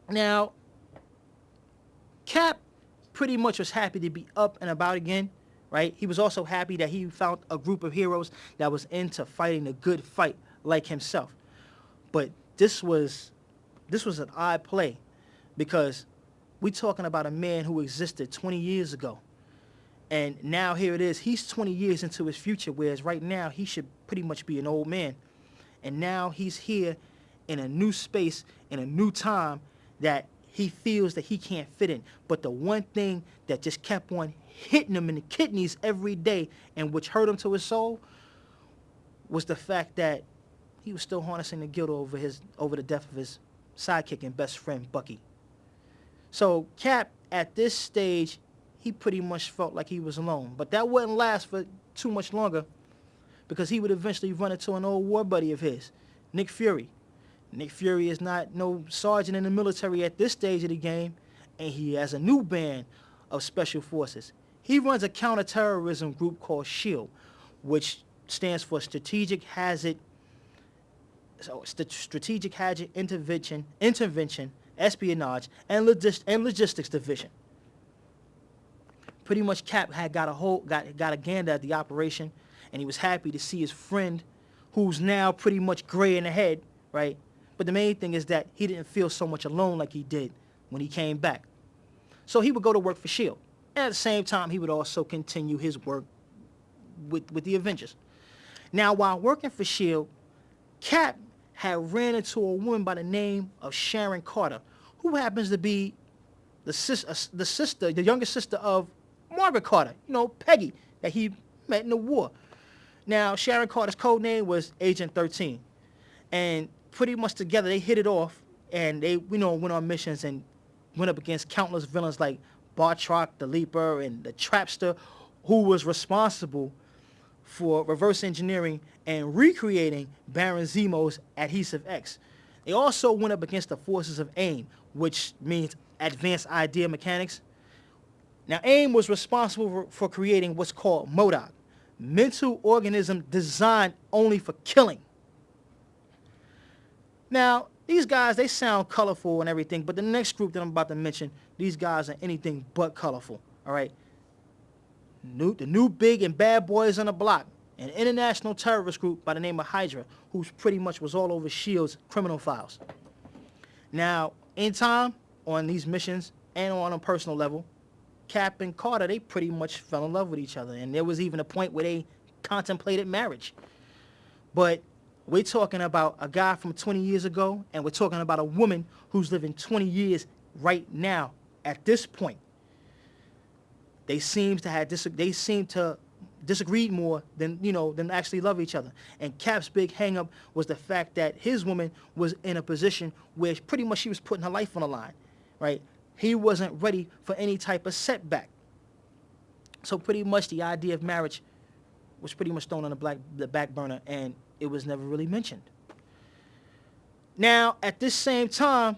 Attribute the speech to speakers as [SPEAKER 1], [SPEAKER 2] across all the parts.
[SPEAKER 1] Now, Cap pretty much was happy to be up and about again, right? He was also happy that he found a group of heroes that was into fighting the good fight like himself. But this was an odd play because we talking about a man who existed 20 years ago. And now here it is. He's 20 years into his future, whereas right now he should pretty much be an old man. And now he's here in a new space, in a new time that he feels that he can't fit in. But the one thing that just kept on hitting him in the kidneys every day and which hurt him to his soul was the fact that he was still harnessing the guilt over the death of his sidekick and best friend Bucky. So Cap at this stage, he pretty much felt like he was alone. But that wouldn't last for too much longer because he would eventually run into an old war buddy of his, Nick Fury. Nick Fury is not no sergeant in the military at this stage of the game, and he has a new band of special forces. He runs a counterterrorism group called SHIELD, which stands for Strategic Hazard Intervention, Espionage, and Logistics Division. Pretty much Cap had got a gander at the operation, and he was happy to see his friend, who's now pretty much gray in the head, right? But the main thing is that he didn't feel so much alone like he did when he came back. So he would go to work for SHIELD. And at the same time, he would also continue his work with the Avengers. Now, while working for SHIELD, Cap had ran into a woman by the name of Sharon Carter, who happens to be the younger sister of Margaret Carter, Peggy, that he met in the war. Now, Sharon Carter's code name was Agent 13. And pretty much together, they hit it off, and they, went on missions and went up against countless villains like Bartrock, the Leaper, and the Trapster, who was responsible for reverse engineering and recreating Baron Zemo's Adhesive X. They also went up against the forces of AIM, which means Advanced Idea Mechanics. Now, AIM was responsible for creating what's called MODOK, mental organism designed only for killing. Now, these guys, they sound colorful and everything, but the next group that I'm about to mention, these guys are anything but colorful, all right? The new big and bad boys on the block, an international terrorist group by the name of Hydra, who pretty much was all over SHIELD's criminal files. Now, in time, on these missions and on a personal level, Cap and Carter, they pretty much fell in love with each other, and there was even a point where they contemplated marriage. But we're talking about a guy from 20 years ago, and we're talking about a woman who's living 20 years right now at this point. They seem to disagree more than actually love each other. And Cap's big hang-up was the fact that his woman was in a position where pretty much she was putting her life on the line, right? He wasn't ready for any type of setback. So pretty much the idea of marriage was pretty much thrown on the back burner, and it was never really mentioned. Now, at this same time,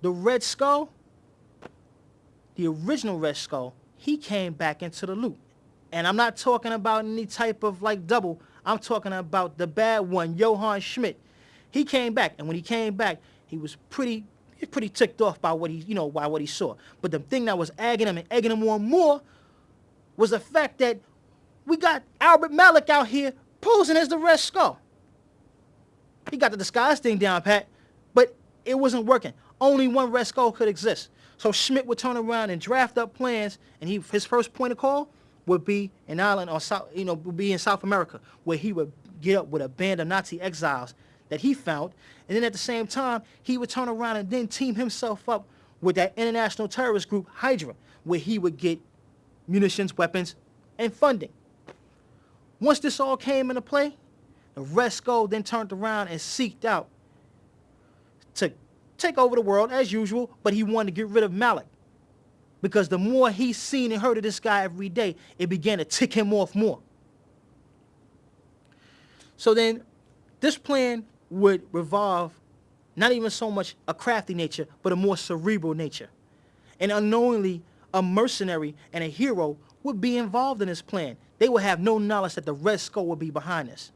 [SPEAKER 1] the Red Skull, the original Red Skull, he came back into the loop. And I'm not talking about any type of double. I'm talking about the bad one, Johann Schmidt. He came back, and when he came back, he was pretty ticked off by what he saw. But the thing that was egging him on more was the fact that we got Albert Malik out here posing as the Red Skull. He got the disguise thing down pat, but it wasn't working. Only one Red Skull could exist. So Schmidt would turn around and draft up plans, and his first point of call would be an island or would be in South America, where he would get up with a band of Nazi exiles that he found, and then at the same time he would turn around and then team himself up with that international terrorist group Hydra, where he would get munitions, weapons, and funding. Once this all came into play, the Red Skull then turned around and seeked out to take over the world as usual, but he wanted to get rid of Malik. Because the more he seen and heard of this guy every day, it began to tick him off more. So then, this plan would revolve not even so much a crafty nature, but a more cerebral nature. And unknowingly, a mercenary and a hero would be involved in this plan. They would have no knowledge that the Red Skull would be behind this.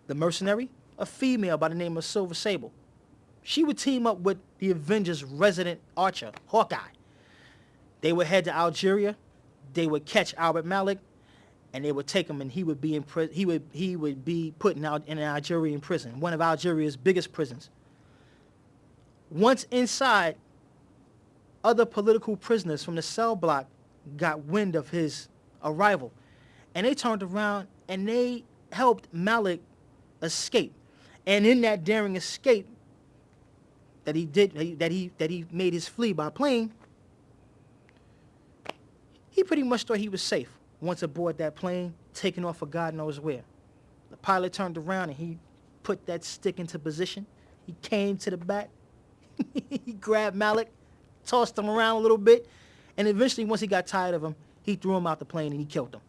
[SPEAKER 1] The mercenary, a female by the name of Silver Sable. She would team up with the Avengers' resident archer, Hawkeye. They would head to Algeria. They would catch Albert Malik, and they would take him, and he would be in prison. He would be put in an Algerian prison, one of Algeria's biggest prisons. Once inside, other political prisoners from the cell block got wind of his arrival, and they turned around and they helped Malik escape. And in that daring escape that he did, that he made his flee by plane, he pretty much thought he was safe once aboard that plane, taking off for God knows where. The pilot turned around and he put that stick into position. He came to the back. He grabbed Malik, tossed him around a little bit, and eventually, once he got tired of him, he threw him out the plane and he killed him.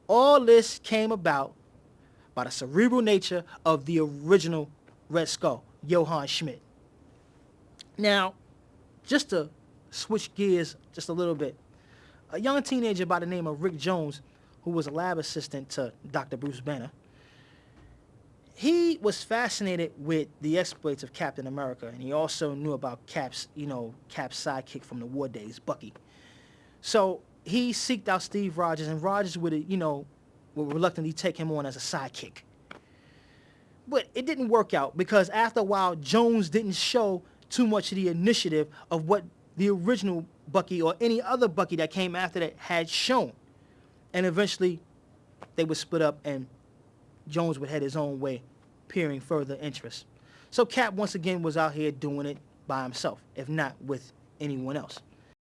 [SPEAKER 1] All this came about by the cerebral nature of the original Red Skull, Johann Schmidt. Now, just to switch gears just a little bit, a young teenager by the name of Rick Jones, who was a lab assistant to Dr. Bruce Banner, he was fascinated with the exploits of Captain America, and he also knew about Cap's sidekick from the war days, Bucky. So he seeked out Steve Rogers, and Rogers would reluctantly take him on as a sidekick. But it didn't work out because after a while, Jones didn't show too much of the initiative of what the original Bucky or any other Bucky that came after that had shown. And eventually, they would split up and Jones would head his own way, peering further interest. So Cap once again was out here doing it by himself, if not with anyone else.